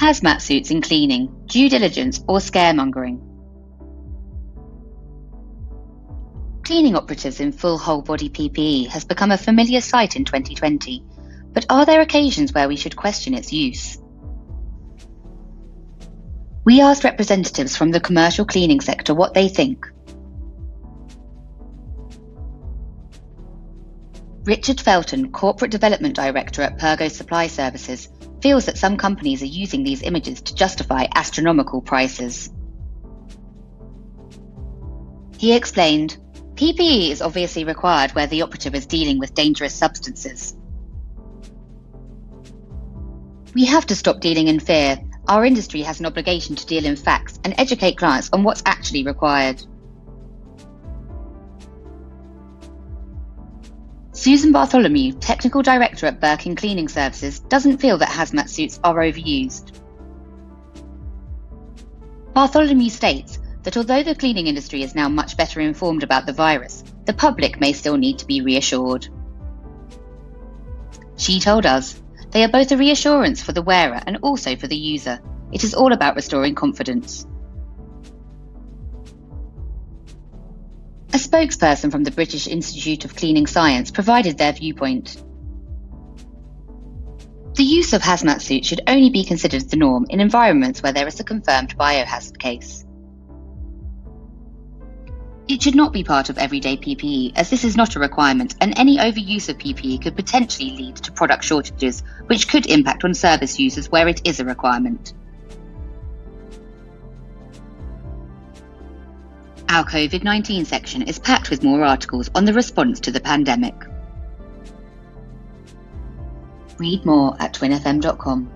Haz-Mat suits in cleaning, due diligence or scaremongering. Cleaning operatives in full whole-body PPE has become a familiar sight in 2020, but are there occasions where we should question its use? We asked representatives from the commercial cleaning sector what they think. Richard Felton, Corporate Development Director at Pergo Supply Services, feels that some companies are using these images to justify astronomical prices. He explained, PPE is obviously required where the operative is dealing with dangerous substances. We have to stop dealing in fear. Our industry has an obligation to deal in facts and educate clients on what's actually required. Susan Bartholomew, Technical Director at Birkin Cleaning Services, doesn't feel that hazmat suits are overused. Bartholomew states that although the cleaning industry is now much better informed about the virus, the public may still need to be reassured. She told us, they are both a reassurance for the wearer and also for the user. It is all about restoring confidence. A spokesperson from the British Institute of Cleaning Science provided their viewpoint. The use of hazmat suits should only be considered the norm in environments where there is a confirmed biohazard case. It should not be part of everyday PPE, as this is not a requirement, and any overuse of PPE could potentially lead to product shortages, which could impact on service users where it is a requirement. Our COVID-19 section is packed with more articles on the response to the pandemic. Read more at TWinFM.com.